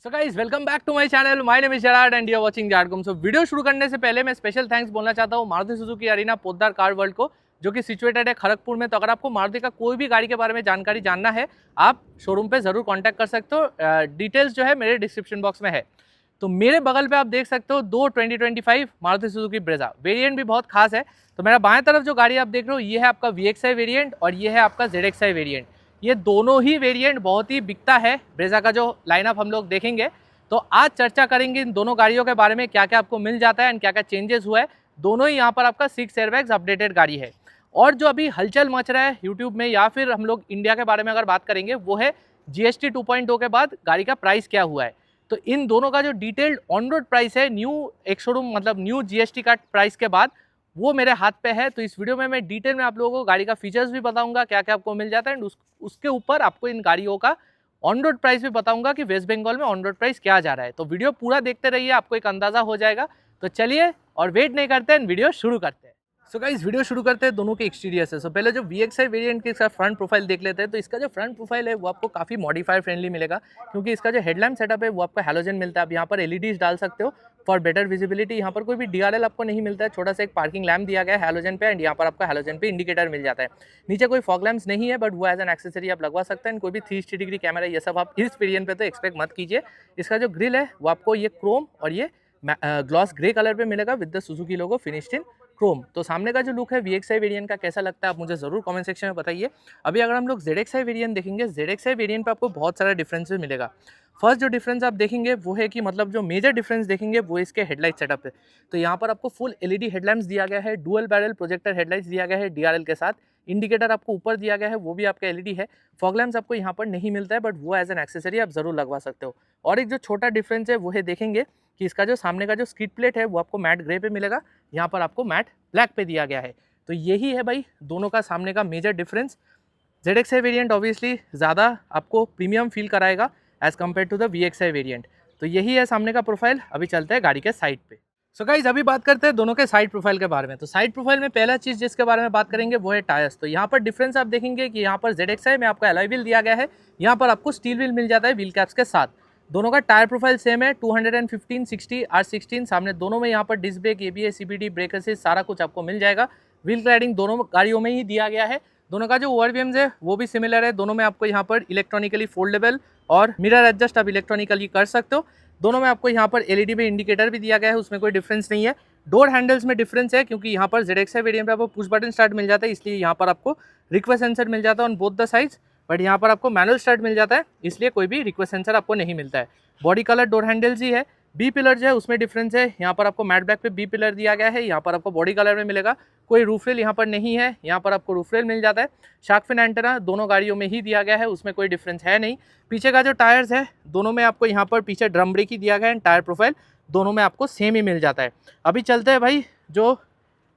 So guys welcome back to my channel. My name is Jared and you are watching जारकुम। So video शुरू करने से पहले मैं स्पेशल थैंक्स बोलना चाहता हूँ Maruti Suzuki Arena Poddar car world को, जो कि सिचुएटेड है खड़गपुर में। तो अगर आपको मारुति का कोई भी गाड़ी के बारे में जानकारी जानना है, आप शोरूम पे ज़रूर कॉन्टैक्ट कर सकते हो। डिटेल्स जो है मेरे डिस्क्रिप्शन बॉक्स में है। तो मेरे बगल पे आप देख सकते हो दो 2025 मारुति सुजुकी ब्रेजा वेरिएंट भी बहुत खास है। तो मेरा बाएं तरफ जो गाड़ी आप देख रहे हो ये है आपका VXI वेरिएंट और ये है आपका ZXI वेरिएंट। ये दोनों ही वेरिएंट बहुत ही बिकता है। ब्रेजा का जो लाइनअप हम लोग देखेंगे, तो आज चर्चा करेंगे इन दोनों गाड़ियों के बारे में, क्या क्या आपको मिल जाता है एंड क्या क्या चेंजेस हुआ है। दोनों ही यहाँ पर आपका 6 एयरबैग्स अपडेटेड गाड़ी है। और जो अभी हलचल मच रहा है यूट्यूब में या फिर हम लोग इंडिया के बारे में अगर बात करेंगे, वो है GST 2.0 के बाद गाड़ी का प्राइस क्या हुआ है। तो इन दोनों का जो डिटेल्ड ऑन रोड प्राइस है न्यू एक शोरूम मतलब न्यू GST का प्राइस के बाद, वो मेरे हाथ पे है। तो इस वीडियो में मैं डिटेल में आप लोगों को गाड़ी का फीचर्स भी बताऊंगा, क्या क्या आपको मिल जाता है एंड उसके ऊपर आपको इन गाड़ियों का ऑन रोड प्राइस भी बताऊंगा कि वेस्ट बंगाल में ऑन रोड प्राइस क्या जा रहा है। तो वीडियो पूरा देखते रहिए, आपको एक अंदाजा हो जाएगा। तो चलिए और वेट नहीं करते हैं, वीडियो शुरू करते हैं। सो गाइस वीडियो शुरू करते हैं दोनों के एक्सटीरियर से। पहले जो VXI वेरिएंट के साथ फ्रंट प्रोफाइल देख लेते हैं। तो इसका जो फ्रंट प्रोफाइल है वो आपको काफ़ी मॉडिफायर फ्रेंडली मिलेगा, क्योंकि इसका जो हेडलैम्प सेटअप है वो आपका हैलोजन मिलता है। आप यहाँ पर LEDs डाल सकते हो फॉर बेटर विजिबिलिटी। यहाँ पर कोई भी DRL आपको नहीं मिलता है। छोटा सा एक पार्किंग लैम्प दिया गया है हैलोजन पे एंड यहाँ पर आपका हैलोजन पे इंडिकेटर मिल जाता है। नीचे कोई फॉग लैम्प्स नहीं है, बट वो एज एन एक्सेसरी आप लगवा सकते हैं। कोई भी 360 डिग्री कैमरा ये सब आप इस वेरिएंट पे तो एक्सपेक्ट मत कीजिए। इसका जो ग्रिल है वो आपको ये क्रोम और ये ग्लॉस ग्रे कलर पे मिलेगा with the Suzuki logo finished in Chrome. तो सामने का जो लुक है VXI वेरिएंट का कैसा लगता है आप मुझे जरूर कमेंट सेक्शन में बताइए। अभी अगर हम लोग ZXI वेरिएंट देखेंगे, ZXI वेरिएंट पे आपको बहुत सारा डिफरेंसेस मिलेगा। फर्स्ट जो डिफरेंस आप देखेंगे वो है कि मतलब जो मेजर डिफरेंस देखेंगे वो इसके हेडलाइट सेटअप है। तो यहाँ पर आपको फुल LED हेडलैम्प्स दिया गया है, डुअल बैरल प्रोजेक्टर हेडलाइट्स दिया गया है DRL के साथ। इंडिकेटर आपको ऊपर दिया गया है, वो भी आपका LED है। फॉग लैम्प्स आपको यहाँ पर नहीं मिलता है, बट वो एज एन एक्सेसरी आप जरूर लगवा सकते हो। और एक जो छोटा डिफरेंस है वो है देखेंगे कि इसका जो सामने का जो स्किड प्लेट है वो आपको मैट ग्रे पे मिलेगा, यहाँ पर आपको मैट ब्लैक पे दिया गया है। तो यही है भाई दोनों का सामने का major difference. ZXI variant obviously ज़्यादा आपको प्रीमियम फील कराएगा as compared to the VXI variant. तो यही है सामने का प्रोफाइल। अभी चलते हैं गाड़ी के साइड पे। सो गाइज अभी बात करते हैं दोनों के साइड प्रोफाइल के बारे में। तो साइड प्रोफाइल में पहला चीज़ जिसके बारे में बात करेंगे वो है टायर्स। तो यहाँ पर डिफरेंस आप देखेंगे कि यहाँ पर ZXI में आपको एलॉय व्हील दिया गया है, यहाँ पर आपको स्टील व्हील मिल जाता है व्हील कैप्स के साथ। दोनों का टायर प्रोफाइल सेम है, 215 60 R16 सामने दोनों में। यहाँ पर disc brake, ABS CBD brake assist सारा कुछ आपको मिल जाएगा। व्हील क्लैडिंग दोनों गाड़ियों में ही दिया गया है। दोनों का जो ओवरवीएम्स है वो भी सिमिलर है। दोनों में आपको यहाँ पर इलेक्ट्रॉनिकली फोल्डेबल और मिरर एडजस्ट आप इलेक्ट्रॉनिकली कर सकते हो। दोनों में आपको यहाँ पर LED में इंडिकेटर भी दिया गया है, उसमें कोई डिफरेंस नहीं है। डोर हैंडल्स में डिफरेंस है, क्योंकि यहाँ पर ZXI वेरिएंट पे आपको पुश बटन स्टार्ट मिल जाता है, इसलिए यहाँ पर आपको रिक्वेस्ट सेंसर मिल जाता है on both the sides. But यहाँ पर आपको मैनुअल स्टार्ट मिल जाता है, इसलिए कोई भी रिक्वेस्ट सेंसर आपको नहीं मिलता है। बॉडी कलर डोर हैंडल्स ही है। बी पिलर जो है उसमें डिफरेंस है, यहाँ पर आपको मैट ब्लैक पे बी पिलर दिया गया है, यहाँ पर आपको बॉडी कलर में मिलेगा। कोई रूफ रेल यहाँ पर नहीं है, यहाँ पर आपको रूफ रेल मिल जाता है। शार्क फिन एंटेना दोनों गाड़ियों में ही दिया गया है, उसमें कोई डिफरेंस है नहीं। पीछे का जो टायर्स है दोनों में आपको यहाँ पर पीछे ड्रम ब्रेक ही दिया गया है, टायर प्रोफाइल दोनों में आपको सेम ही मिल जाता है। अभी चलते हैं भाई जो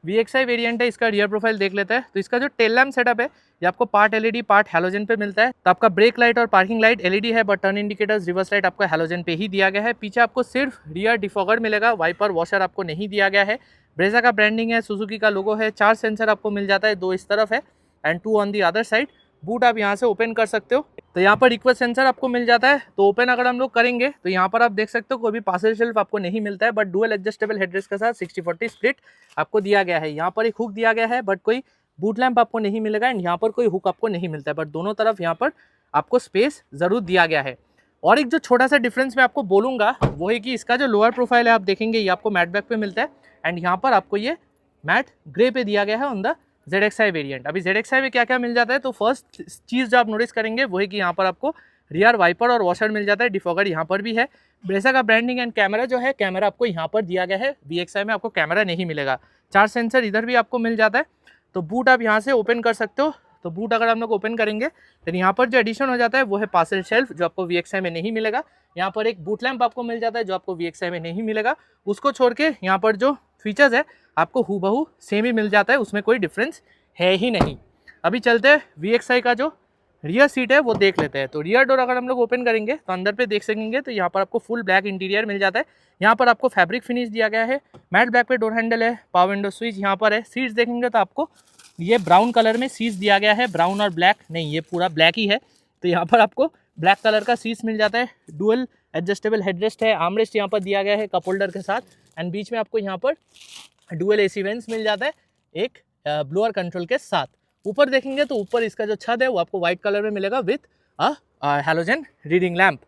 VXI वेरिएंट है इसका रियर प्रोफाइल देख लेते हैं। तो इसका जो टेल लैम्प सेटअप है ये आपको पार्ट LED पार्ट हैलोजन पे मिलता है। तो आपका ब्रेक लाइट और पार्किंग लाइट LED है, but turn indicators reverse light आपको हैलोजन पे ही दिया गया है। पीछे आपको सिर्फ रियर डिफॉगर मिलेगा, वाइपर वॉशर आपको नहीं दिया गया है। ब्रेजा का ब्रांडिंग है, सुजुकी का लोगो है। 4 सेंसर आपको मिल जाता है, 2 इस तरफ है and 2 on the other side. Boot आप यहाँ से ओपन कर सकते हो। तो यहाँ पर रिक्वेस्ट सेंसर आपको मिल जाता है। तो ओपन अगर हम लोग करेंगे तो यहाँ पर आप देख सकते हो कोई भी पार्सल शेल्फ आपको नहीं मिलता है, बट डुअल एडजस्टेबल हेडरेस्ट के साथ 60-40 स्प्लिट आपको दिया गया है। यहाँ पर एक हुक दिया गया है, बट कोई बूट लैंप आपको नहीं मिलेगा एंड यहाँ पर कोई हुक आपको नहीं मिलता है, बट दोनों तरफ यहाँ पर आपको स्पेस जरूर दिया गया है। और एक जो छोटा सा डिफरेंस मैं आपको बोलूँगा वो है कि इसका जो लोअर प्रोफाइल है आप देखेंगे ये आपको मैट ब्लैक पे मिलता है एंड यहाँ पर आपको ये मैट ग्रे पे दिया गया है ऑन द ZXI वेरिएंट। अभी ZXI में क्या क्या मिल जाता है, तो फर्स्ट चीज़ जो आप नोटिस करेंगे वो है कि यहाँ पर आपको रियर वाइपर और वॉशर मिल जाता है। डिफॉगर यहाँ पर भी है। ब्रेजा का ब्रांडिंग एंड कैमरा जो है, कैमरा आपको यहाँ पर दिया गया है। VXI में आपको कैमरा नहीं मिलेगा। 4 सेंसर इधर भी आपको मिल जाता है। तो बूट आप यहाँ से ओपन कर सकते हो। तो बूट अगर हम लोग ओपन करेंगे तो यहाँ पर जो एडिशन हो जाता है वो है पार्सल शेल्फ, जो आपको VXI में नहीं मिलेगा। यहाँ पर एक बूट लैम्प आपको मिल जाता है जो आपको VXI में नहीं मिलेगा। उसको छोड़ के यहाँ पर जो फीचर्स है आपको हूबहू सेम ही मिल जाता है, उसमें कोई डिफरेंस है ही नहीं। अभी चलते हैं VXI का जो रियर सीट है वो देख लेते हैं। तो रियर डोर अगर हम लोग ओपन करेंगे तो अंदर पे देख सकेंगे तो यहाँ पर आपको फुल ब्लैक इंटीरियर मिल जाता है। यहाँ पर आपको फैब्रिक फिनिश दिया गया है। मैट ब्लैक पे डोर हैंडल है, पावर विंडो स्विच यहाँ पर है। सीट्स देखेंगे तो आपको ये ब्राउन कलर में सीट्स दिया गया है, ब्राउन और ब्लैक नहीं, ये पूरा ब्लैक ही है। तो यहाँ पर आपको ब्लैक कलर का सीट्स मिल जाता है, डुअल एडजस्टेबल हेडरेस्ट है, आर्मरेस्ट यहाँ पर दिया गया है कप होल्डर के साथ, एंड बीच में आपको यहाँ पर डुअल एसी वेंट्स मिल जाता है एक ब्लोअर कंट्रोल के साथ। ऊपर देखेंगे तो ऊपर इसका जो छत है वो आपको व्हाइट कलर में मिलेगा with halogen reading lamp.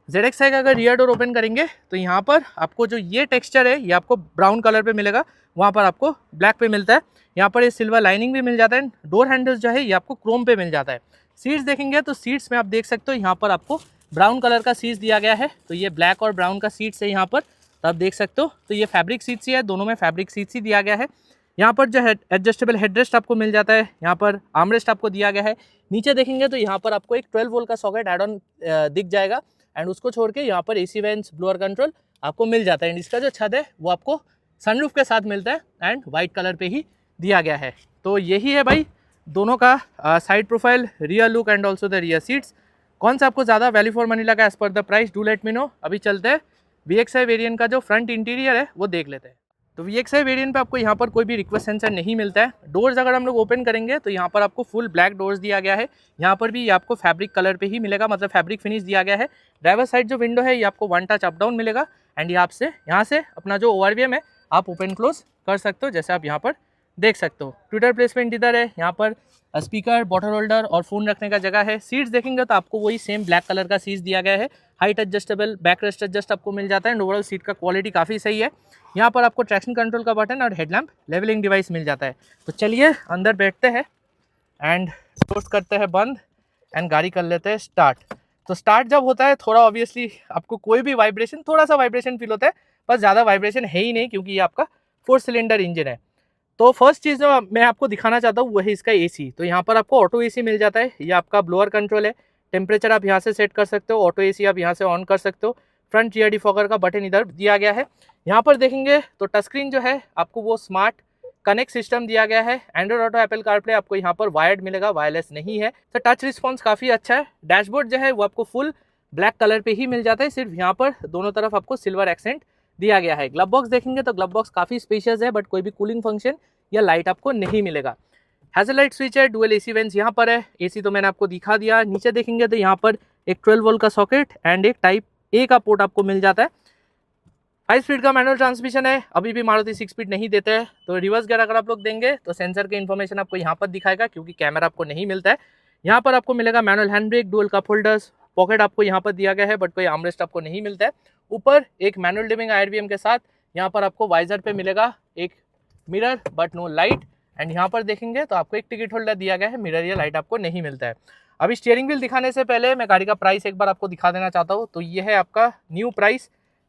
ZXi का अगर रियर डोर ओपन करेंगे तो यहाँ पर आपको जो ये टेक्सचर है ये आपको ब्राउन कलर पे मिलेगा, वहाँ पर आपको ब्लैक पे मिलता है। यहाँ पर ये सिल्वर लाइनिंग भी मिल जाता है। डोर हैंडल्स जो है ये आपको क्रोम पे मिल जाता है। सीट्स देखेंगे तो सीट्स में आप देख सकते हो यहाँ पर आपको ब्राउन कलर का सीट्स दिया गया है, तो ये ब्लैक और ब्राउन का सीट्स है यहाँ पर, तो आप देख सकते हो। तो ये फैब्रिक सीट्स ही है, दोनों में फैब्रिक सीट्स ही दिया गया है। यहाँ पर जो है एडजस्टेबल हेडरेस्ट आपको मिल जाता है, यहाँ पर आर्मरेस्ट आपको दिया गया है। नीचे देखेंगे तो यहाँ पर आपको एक 12 वोल्ट का सॉकेट एड ऑन दिख जाएगा, एंड उसको छोड़ के यहाँ पर एसी वेंट्स ब्लोअर कंट्रोल आपको मिल जाता है। एंड इसका जो छत है वो आपको सनरूफ के साथ मिलता है एंड वाइट कलर पे ही दिया गया है। तो यही है भाई दोनों का side profile, rear look and also the rear seats. कौन सा आपको ज़्यादा वैल्यू फॉर मनी लगा as per the price, do let me know. अभी चलते हैं VXi वेरिएंट का जो फ्रंट इंटीरियर है वो देख लेते हैं। तो VXi वेरिएंट पे आपको यहाँ पर कोई भी रिक्वेस्ट सेंसर नहीं मिलता है। डोर्स अगर हम लोग ओपन करेंगे तो यहाँ पर आपको फुल ब्लैक डोर्स दिया गया है। यहाँ पर भी ये आपको फैब्रिक कलर पे ही मिलेगा, मतलब फैब्रिक फिनिश दिया गया है। ड्राइवर साइड जो विंडो है ये आपको 1 टच अप डाउन मिलेगा, एंड यहाँ से अपना जो ORVM है आप ओपन क्लोज कर सकते हो, जैसे आप यहाँ पर देख सकते हो। ट्विटर प्लेसमेंट इधर है, यहाँ पर स्पीकर, बॉटल होल्डर और फ़ोन रखने का जगह है। सीट्स देखेंगे तो आपको वही सेम ब्लैक कलर का सीट्स दिया गया है। Height adjustable back rest adjust आपको मिल जाता है, एंड ओवरऑल सीट का क्वालिटी काफ़ी सही है। यहाँ पर आपको ट्रैक्शन कंट्रोल का बटन और हेडलैम्प लेवलिंग डिवाइस मिल जाता है। तो चलिए अंदर बैठते हैं एंड डोर्स करते हैं बंद एंड गाड़ी कर लेते हैं स्टार्ट। तो स्टार्ट जब होता है थोड़ा ऑब्वियसली आपको कोई भी वाइब्रेशन, थोड़ा सा वाइब्रेशन फील होता है, बस ज़्यादा वाइब्रेशन है ही नहीं क्योंकि ये आपका 4 सिलेंडर इंजन है। तो फर्स्ट चीज़ जो मैं आपको दिखाना चाहता हूँ वही इसका AC। तो यहाँ पर आपको ऑटो AC मिल जाता है, ये आपका ब्लोअर कंट्रोल है। टेम्परेचर आप यहाँ से सेट कर सकते हो, ऑटो AC आप यहाँ से ऑन कर सकते हो। फ्रंट रियर डिफॉगर का बटन इधर दिया गया है। यहाँ पर देखेंगे तो टच स्क्रीन जो है आपको वो स्मार्ट कनेक्ट सिस्टम दिया गया है। एंड्रॉइड ऑटो, एप्पल कारप्ले आपको यहाँ पर वायर्ड मिलेगा, वायरलेस नहीं है। तो टच रिस्पॉन्स काफ़ी अच्छा है। डैशबोर्ड जो है वो आपको फुल ब्लैक कलर पे ही मिल जाता है, सिर्फ यहाँ पर दोनों तरफ आपको सिल्वर एक्सेंट दिया गया है। ग्लब बॉक्स देखेंगे तो ग्लब बॉक्स काफ़ी स्पेशियस है, बट कोई भी कूलिंग फंक्शन या लाइट आपको नहीं मिलेगा। हैजलाइट स्विच है, डुअल AC वेंट्स यहाँ पर है। AC तो मैंने आपको दिखा दिया। नीचे देखेंगे तो यहाँ पर एक 12 वोल्ट का सॉकेट एंड एक टाइप A का पोर्ट आपको मिल जाता है। 5 स्पीड का मैनुअल ट्रांसमिशन है, अभी भी मारुति 6 स्पीड नहीं देते हैं। तो रिवर्स गियर अगर आप लोग देंगे तो सेंसर के इन्फॉर्मेशन आपको यहाँ पर दिखाएगा, क्योंकि कैमरा आपको नहीं मिलता है। यहाँ पर आपको मिलेगा manual hand brake, dual cup holders, pocket आपको यहाँ पर दिया गया है, बट कोई आर्मरेस्ट आपको नहीं मिलता है। ऊपर एक मैनुअल डिमिंग IRVM के साथ यहाँ पर आपको वाइजर पे मिलेगा एक mirror but no light, and यहाँ पर देखेंगे तो आपको एक टिकट होल्डर दिया गया है, मिरर या लाइट आपको नहीं मिलता है। अभी स्टीयरिंग व्हील दिखाने से पहले मैं गाड़ी का प्राइस एक बार आपको दिखा देना चाहता हूँ। तो ये है आपका new price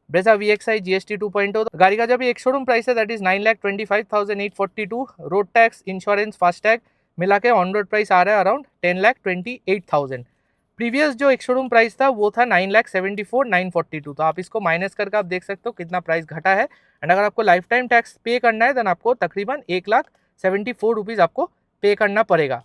Brezza VXi GST 2.0। गाड़ी का जब एक शोरूम प्राइस है that is 9,25,842। Road tax, insurance, FASTag मिला के ऑन रोड प्राइस आ रहा है अराउंड 10,28,000। प्रीवियस जो एक शोरूम प्राइस था वो था 9,74,942। तो आप इसको माइनस करके आप देख सकते हो कितना प्राइस घटा है। एंड अगर आपको लाइफ टाइम टैक्स पे करना है देन आपको तकरीबन 1,74 रुपीज़ आपको पे करना पड़ेगा।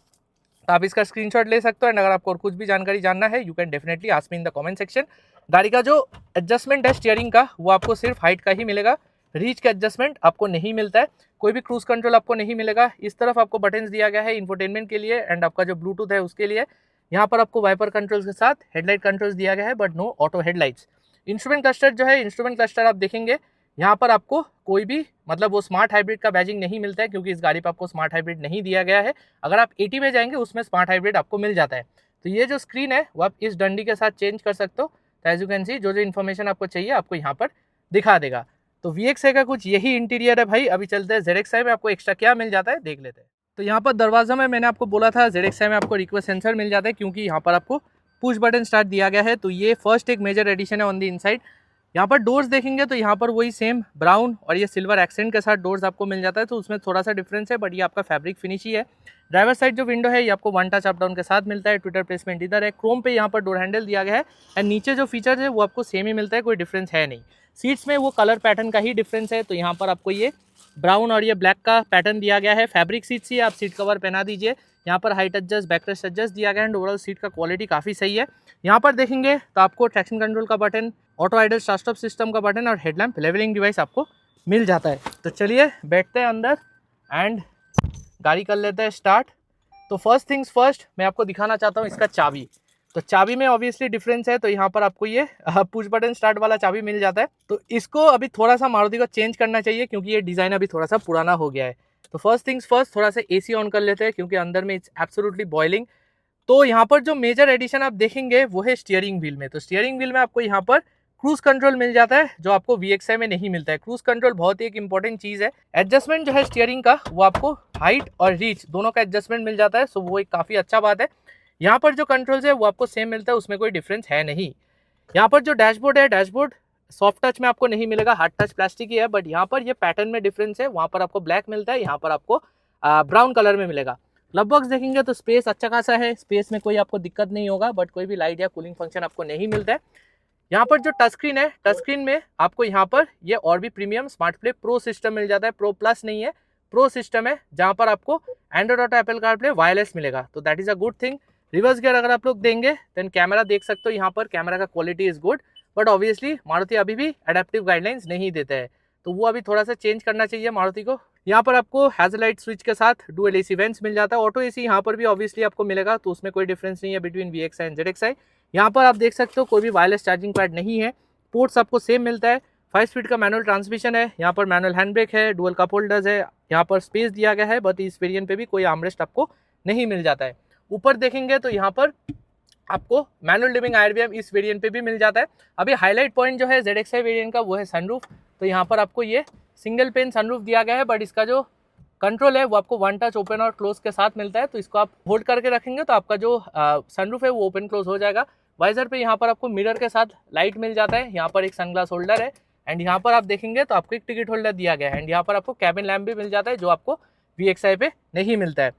तो आप इसका स्क्रीनशॉट ले सकते हो, एंड अगर आपको और कुछ भी जानकारी जानना है you can definitely ask me in the comment section. गाड़ी का जो एडजस्टमेंट है स्टीयरिंग का वो आपको सिर्फ हाइट का ही मिलेगा, रीच का एडजस्टमेंट आपको नहीं मिलता है, कोई भी क्रूज कंट्रोल आपको नहीं मिलेगा। इस तरफ आपको बटन्स दिया गया है इंफोटेनमेंट के लिए एंड आपका जो ब्लूटूथ है उसके लिए। यहाँ पर आपको वाइपर कंट्रोल्स के साथ हेडलाइट कंट्रोल्स दिया गया है, but no auto headlights. Instrument cluster जो है, इंस्ट्रूमेंट क्लस्टर आप देखेंगे यहाँ पर आपको कोई भी मतलब वो स्मार्ट हाइब्रिड का बैजिंग नहीं मिलता है, क्योंकि इस गाड़ी पर आपको स्मार्ट हाइब्रिड नहीं दिया गया है। अगर आप 80 में जाएंगे उसमें स्मार्ट हाइब्रिड आपको मिल जाता है। तो ये जो स्क्रीन है वो आप इस डंडी के साथ चेंज कर सकते हो। तो एज यू कैन सी जो इन्फॉर्मेशन आपको चाहिए आपको यहाँ पर दिखा देगा। तो VXi का कुछ यही इंटीरियर है भाई। अभी चलते हैं ZXi में आपको एक्स्ट्रा क्या मिल जाता है देख लेते हैं। तो यहाँ पर दरवाजा में मैंने आपको बोला था ZXi में आपको रिक्वेस्ट सेंसर मिल जाता है, क्योंकि यहाँ पर आपको पुश बटन स्टार्ट दिया गया है। तो ये फर्स्ट एक मेजर एडिशन है ऑन द इनसाइड। यहाँ पर डोर्स देखेंगे तो यहाँ पर वही सेम ब्राउन और ये सिल्वर एक्सेंट के साथ डोर्स आपको मिल जाता है, तो उसमें थोड़ा सा डिफरेंस है, बट ये आपका फैब्रिक फिनिश ही है। ड्राइवर साइड जो विंडो है ये आपको 1 टच अप डाउन के साथ मिलता है। ट्विटर प्लेसमेंट इधर है, क्रोम पे यहाँ पर डोर हैंडल दिया गया है, एंड नीचे जो फीचर है वो आपको सेम ही मिलता है, कोई डिफरेंस है नहीं। सीट्स में वो कलर पैटर्न का ही डिफरेंस है। तो यहाँ पर आपको ये ब्राउन और ये ब्लैक का पैटर्न दिया गया है। फैब्रिक सीट्स ही आप सीट कवर पहना दीजिए। यहाँ पर हाइट एडजस्ट, बैकरेस्ट एडजस्ट दिया गया है, एंड ओवरऑल सीट का क्वालिटी काफ़ी सही है। यहाँ पर देखेंगे तो आपको ट्रैक्शन कंट्रोल का button, auto idol start stop system का बटन और हेडलैम्प लेवलिंग डिवाइस आपको मिल जाता है। तो चलिए बैठते हैं अंदर एंड गाड़ी कर लेते हैं स्टार्ट। तो फर्स्ट थिंग्स फर्स्ट मैं आपको दिखाना चाहता हूँ इसका चाबी। तो चाबी में ऑब्वियसली डिफरेंस है, तो यहाँ पर आपको ये पुश बटन स्टार्ट वाला चाबी मिल जाता है। तो इसको अभी थोड़ा सा मारुति को चेंज करना चाहिए क्योंकि ये डिज़ाइन अभी थोड़ा सा पुराना हो गया है। तो फर्स्ट थिंग्स फर्स्ट, थोड़ा सा एसी ऑन कर लेते हैं क्योंकि अंदर में इट्स एब्सोल्युटली बॉइलिंग। तो यहाँ पर जो मेजर एडिशन आप देखेंगे वो है स्टीयरिंग व्हील में। तो स्टीयरिंग व्हील में आपको यहाँ पर क्रूज कंट्रोल मिल जाता है जो आपको VXI में नहीं मिलता है। क्रूज कंट्रोल बहुत ही एक इंपॉर्टेंट चीज़ है। एडजस्टमेंट जो है स्टीयरिंग का वो आपको हाइट और रीच दोनों का एडजस्टमेंट मिल जाता है, सो वो एक काफ़ी अच्छा बात है। यहाँ पर जो कंट्रोल्स है वो आपको सेम मिलता है, उसमें कोई डिफरेंस है नहीं। यहाँ पर जो डैशबोर्ड है, डैशबोर्ड सॉफ्ट टच में आपको नहीं मिलेगा, हार्ड टच प्लास्टिक ही है, बट यहाँ पर ये पैटर्न में डिफरेंस है। वहाँ पर आपको ब्लैक मिलता है, यहाँ पर आपको ब्राउन कलर में मिलेगा। ग्लव बॉक्स देखेंगे तो स्पेस अच्छा खासा है, स्पेस में कोई आपको दिक्कत नहीं होगा, बट कोई भी लाइट या कूलिंग फंक्शन आपको नहीं मिलता है। यहाँ पर जो टच स्क्रीन है, टच स्क्रीन में आपको यहाँ पर ये और भी premium smart play pro system मिल जाता है। प्रो प्लस नहीं है, प्रो सिस्टम है, जहाँ पर आपको Android auto Apple CarPlay wireless मिलेगा, तो that is a good thing. Reverse gear अगर आप लोग देंगे देन कैमरा देख सकते हो, यहाँ पर कैमरा का quality is good, but obviously Maruti अभी भी एडेप्टिव गाइडलाइंस नहीं देते हैं, तो वो अभी थोड़ा सा चेंज करना चाहिए मारुति को। यहाँ पर आपको हैजलाइट स्विच के साथ डुअल AC वेंट्स मिल जाता है। ऑटो AC यहाँ पर भी ऑब्वियसली आपको मिलेगा, तो उसमें कोई डिफरेंस नहीं है बिटवीन VXI एंड ZXI। यहाँ पर आप देख सकते हो कोई भी वायरलेस चार्जिंग पैड नहीं है, पोर्ट्स आपको सेम मिलता है। 5 स्पीड का मैनुअल ट्रांसमिशन है, यहाँ पर मैनुअल हैंड ब्रेक है, डुअल कप होल्डर्स है, यहाँ पर स्पेस दिया गया है, बट इस वेरिएंट पे भी कोई आर्मरेस्ट आपको नहीं मिल जाता है। ऊपर देखेंगे तो यहाँ पर आपको मैनुअल लिविंग IRBM इस वेरिएंट पे भी मिल जाता है। अभी हाईलाइट पॉइंट जो है ZXI वेरिएंट का वो है सनरूफ। तो यहाँ पर आपको ये सिंगल पेन सनरूफ दिया गया है, बट इसका जो कंट्रोल है वो आपको वन टच ओपन और क्लोज के साथ मिलता है। तो इसको आप होल्ड करके रखेंगे तो आपका जो सनरूफ है वो ओपन क्लोज हो जाएगा। वाइजर पे यहाँ पर आपको मिरर के साथ लाइट मिल जाता है, यहाँ पर एक सनग्लास होल्डर है, एंड यहाँ पर आप देखेंगे तो आपको एक टिकट होल्डर दिया गया है, एंड यहाँ पर आपको कैबिन लैम्प भी मिल जाता है जो आपको VXI पे नहीं मिलता है।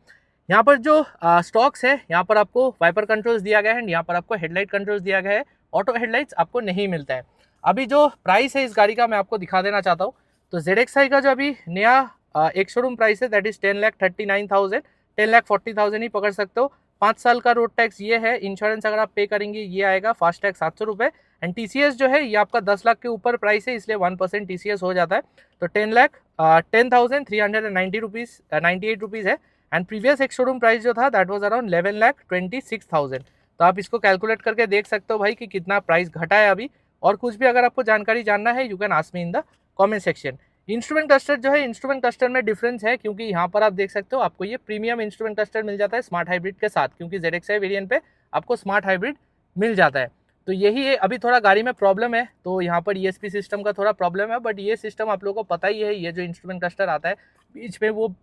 यहाँ पर जो स्टॉक्स है, यहाँ पर आपको वाइपर कंट्रोल्स दिया गया है, एंड यहाँ पर आपको हेडलाइट कंट्रोल्स दिया गया है। ऑटो हेडलाइट्स आपको नहीं मिलता है। अभी जो प्राइस है इस गाड़ी का मैं आपको दिखा देना चाहता हूँ। तो ZXI का जो अभी नया एक शोरूम प्राइस है दैट इज 10,39,000, 10,40,000 ही पकड़ सकते हो। 5 साल का रोड टैक्स ये है, इंश्योरेंस अगर आप पे करेंगे ये आएगा, फास्ट टैग 700 रुपये, एंड TCS जो है ये आपका 10 लाख के ऊपर प्राइस है, इसलिए 1% TCS हो जाता है। तो 10,10,390 रुपीज़ 98 रुपीज़ है, एंड प्रीवियस एक शोरूम प्राइस जो था दैट वाज अराउंड 11,26,000। तो आप इसको कैलकुलेट करके देख सकते हो भाई कि कितना प्राइस घटा है अभी। और कुछ भी अगर आपको जानकारी जानना है you can ask me in the comment section. Instrument cluster जो है, इंस्ट्रूमेंट क्लस्टर में डिफरेंस है क्योंकि यहाँ पर आप देख सकते हो आपको ये प्रीमियम इंस्ट्रूमेंट क्लस्टर मिल जाता है स्मार्ट हाइब्रिड के साथ, क्योंकि ZXI वेरिएंट पे आपको स्मार्ट हाइब्रिड मिल जाता है। तो यही अभी थोड़ा गाड़ी में प्रॉब्लम है, तो यहाँ पर ESP सिस्टम का थोड़ा प्रॉब्लम है, बट ये सिस्टम आप लोगों को पता ही है, ये जो इंस्ट्रूमेंट क्लस्टर आता है बीच में वो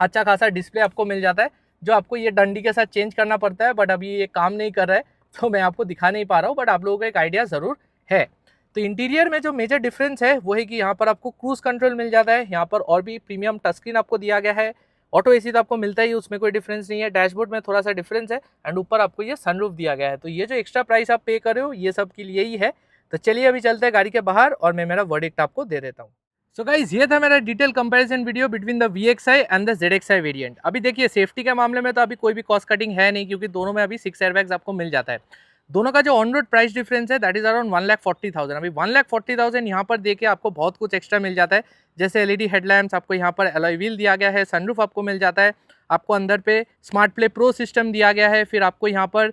अच्छा खासा डिस्प्ले आपको मिल जाता है जो आपको ये डंडी के साथ चेंज करना पड़ता है, बट अभी ये काम नहीं कर रहा है तो मैं आपको दिखा नहीं पा रहा हूँ, बट आप लोगों को एक आइडिया ज़रूर है। तो इंटीरियर में जो मेजर डिफरेंस है वो है कि यहाँ पर आपको क्रूज कंट्रोल मिल जाता है, यहाँ पर और भी प्रीमियम टच स्क्रीन आपको दिया गया है। ऑटो AC तो आपको मिलता ही है, उसमें कोई डिफरेंस नहीं है। डैशबोर्ड में थोड़ा सा डिफरेंस है, एंड ऊपर आपको ये सनरूफ दिया गया है। तो ये जो एक्स्ट्रा प्राइस आप पे कर रहे हो ये सब के लिए ही है। तो चलिए अभी चलते हैं गाड़ी के बाहर और मैं मेरा वर्डिक्ट आपको दे देता हूँ। सो गाइज ये था मेरा detail comparison video between the VXI and the ZXI variant. अभी देखिए सेफ्टी के मामले में तो अभी कोई भी कॉस्ट कटिंग है नहीं, क्योंकि दोनों में अभी 6 एयरबैग्स आपको मिल जाता है। दोनों का जो ऑन रोड प्राइस डिफरेंस है दैट इज अराउंड 1,40,000। अभी 1,40,000 यहाँ पर देके आपको बहुत कुछ एक्स्ट्रा मिल जाता है, जैसे LED हेडलैम्प्स, आपको यहाँ पर अलॉय व्हील दिया गया है, सनरूफ आपको मिल जाता है, आपको अंदर पे स्मार्ट प्ले प्रो सिस्टम दिया गया है, फिर आपको यहाँ पर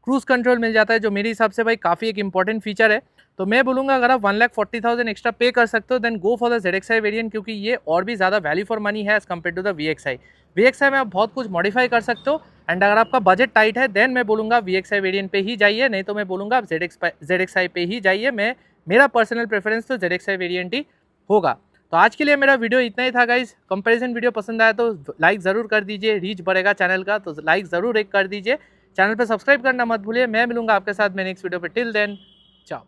क्रूज कंट्रोल मिल जाता है जो मेरे हिसाब से भाई काफ़ी एक इंपॉर्टेंट फीचर है। तो मैं बोलूँगा अगर आप 1,40,000 एक्स्ट्रा पे कर सकते हो then go for the ZXI variant, क्योंकि ये और भी ज़्यादा वैल्यू फॉर मनी है as compared to the VXI। VXI में आप बहुत कुछ मॉडिफाई कर सकते हो, एंड अगर आपका बजट टाइट है देन मैं बोलूँगा VXI वेरिएंट पे ही जाइए, नहीं तो मैं बोलूँगा आप ZXI पे ही जाइए। मेरा पर्सनल प्रेफरेंस तो ZXI वेरिएंट ही होगा। तो आज के लिए मेरा वीडियो इतना ही था गाइज। कंपैरिजन वीडियो पसंद आया तो लाइक ज़रूर कर दीजिए, रीच बढ़ेगा चैनल का, तो लाइक ज़रूर एक कर दीजिए। चैनल पर सब्सक्राइब करना मत भूलिए। मैं मिलूंगा आपके साथ मैं नेक्स्ट वीडियो पे। टिल देन, चाओ।